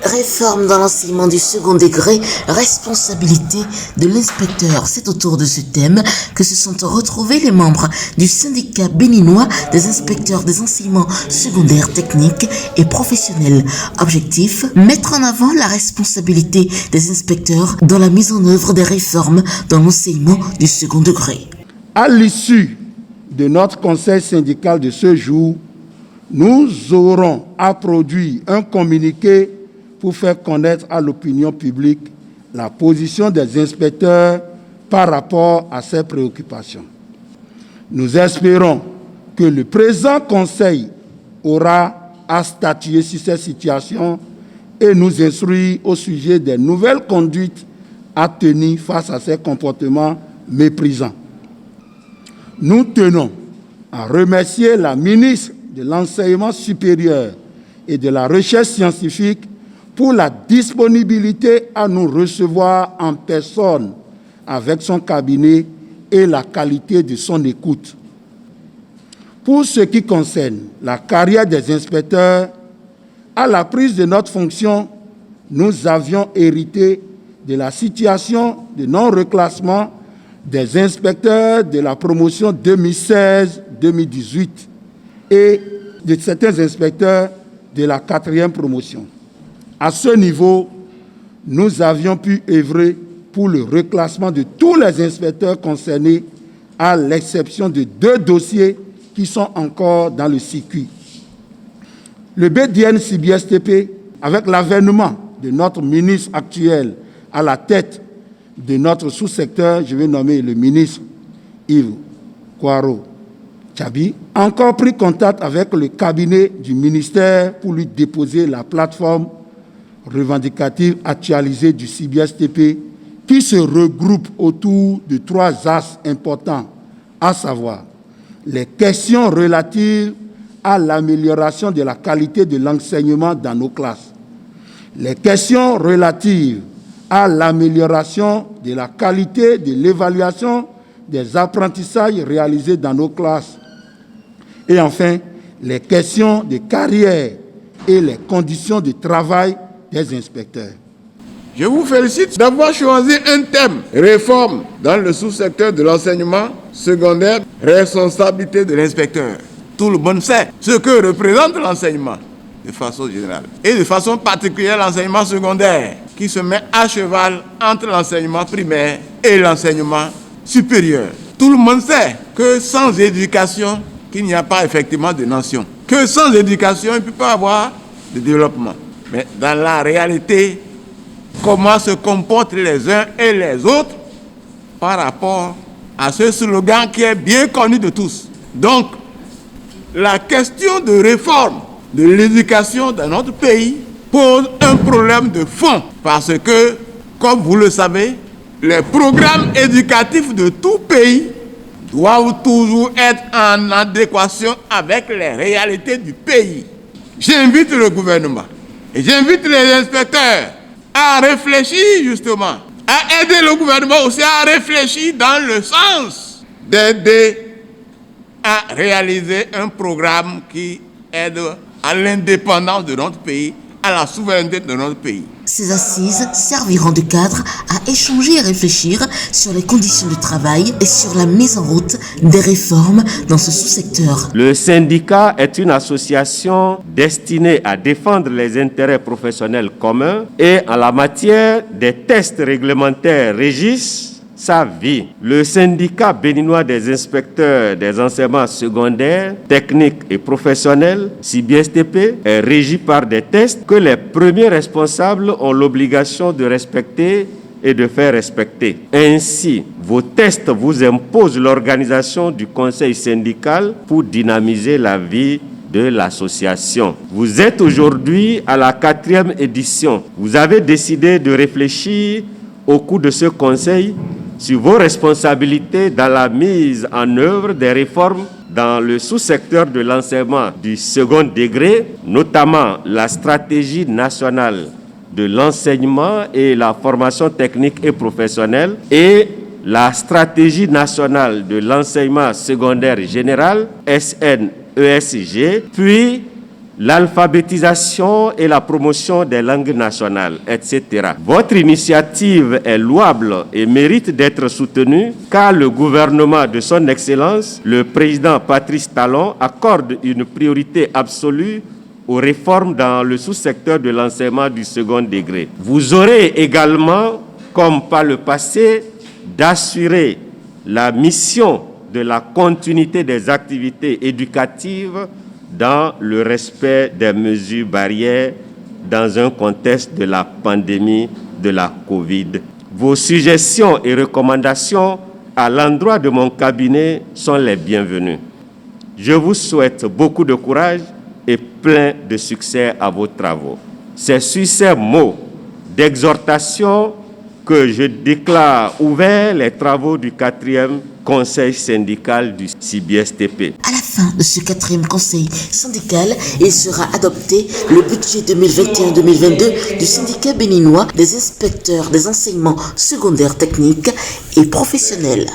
Réforme dans l'enseignement du second degré, responsabilité de l'inspecteur. C'est autour de ce thème que se sont retrouvés les membres du syndicat béninois des inspecteurs des enseignements secondaires techniques et professionnels. Objectif, mettre en avant la responsabilité des inspecteurs dans la mise en œuvre des réformes dans l'enseignement du second degré. À l'issue de notre conseil syndical de ce jour, nous aurons à produire un communiqué pour faire connaître à l'opinion publique la position des inspecteurs par rapport à ces préoccupations. Nous espérons que le présent Conseil aura à statuer sur ces situations et nous instruire au sujet des nouvelles conduites à tenir face à ces comportements méprisants. Nous tenons à remercier la ministre de l'Enseignement supérieur et de la Recherche scientifique pour la disponibilité à nous recevoir en personne avec son cabinet et la qualité de son écoute. Pour ce qui concerne la carrière des inspecteurs, à la prise de notre fonction, nous avions hérité de la situation de non-reclassement des inspecteurs de la promotion 2016-2018 et de certains inspecteurs de la 4e promotion. À ce niveau, nous avions pu œuvrer pour le reclassement de tous les inspecteurs concernés, à l'exception de 2 dossiers qui sont encore dans le circuit. Le BDN-CBSTP, avec l'avènement de notre ministre actuel à la tête de notre sous-secteur, je vais nommer le ministre Yves Kwaro Tchabi, a encore pris contact avec le cabinet du ministère pour lui déposer la plateforme revendicative actualisée du CBSTP qui se regroupe autour de 3 axes importants, à savoir les questions relatives à l'amélioration de la qualité de l'enseignement dans nos classes, les questions relatives à l'amélioration de la qualité de l'évaluation des apprentissages réalisés dans nos classes, et enfin les questions de carrière et les conditions de travail des inspecteurs. Je vous félicite d'avoir choisi un thème, réforme dans le sous-secteur de l'enseignement secondaire, responsabilité de l'inspecteur. Tout le monde sait ce que représente l'enseignement de façon générale et de façon particulière l'enseignement secondaire qui se met à cheval entre l'enseignement primaire et l'enseignement supérieur. Tout le monde sait que sans éducation, qu'il n'y a pas effectivement de nation. Que sans éducation, il ne peut pas avoir de développement. Mais dans la réalité, comment se comportent les uns et les autres par rapport à ce slogan qui est bien connu de tous. Donc, la question de réforme de l'éducation dans notre pays pose un problème de fond parce que, comme vous le savez, les programmes éducatifs de tout pays doivent toujours être en adéquation avec les réalités du pays. J'invite le gouvernement et j'invite les inspecteurs à réfléchir justement, à aider le gouvernement aussi à réfléchir dans le sens d'aider à réaliser un programme qui aide à l'indépendance de notre pays, à la souveraineté de notre pays. Ces assises serviront de cadre à échanger et réfléchir sur les conditions de travail et sur la mise en route des réformes dans ce sous-secteur. Le syndicat est une association destinée à défendre les intérêts professionnels communs et en la matière, des tests réglementaires régissent sa vie. Le syndicat béninois des inspecteurs des enseignements secondaires, techniques et professionnels, CBSTP, est régi par des tests que les premiers responsables ont l'obligation de respecter et de faire respecter. Ainsi, vos tests vous imposent l'organisation du conseil syndical pour dynamiser la vie de l'association. Vous êtes aujourd'hui à la 4e édition. Vous avez décidé de réfléchir au cours de ce conseil sur vos responsabilités dans la mise en œuvre des réformes dans le sous-secteur de l'enseignement du second degré, notamment la stratégie nationale de l'enseignement et la formation technique et professionnelle et la stratégie nationale de l'enseignement secondaire général, SNESG, puis l'alphabétisation et la promotion des langues nationales, etc. Votre initiative est louable et mérite d'être soutenue car le gouvernement de son Excellence, le président Patrice Talon, accorde une priorité absolue aux réformes dans le sous-secteur de l'enseignement du second degré. Vous aurez également, comme par le passé, d'assurer la mission de la continuité des activités éducatives dans le respect des mesures barrières dans un contexte de la pandémie de la Covid. Vos suggestions et recommandations à l'endroit de mon cabinet sont les bienvenues. Je vous souhaite beaucoup de courage et plein de succès à vos travaux. C'est sur ces mots d'exhortation que je déclare ouverts les travaux du 4e Conseil syndical du CIBSTP. À la fin de ce 4e conseil syndical, il sera adopté le budget 2021-2022 du syndicat béninois des inspecteurs des enseignements secondaires techniques et professionnels.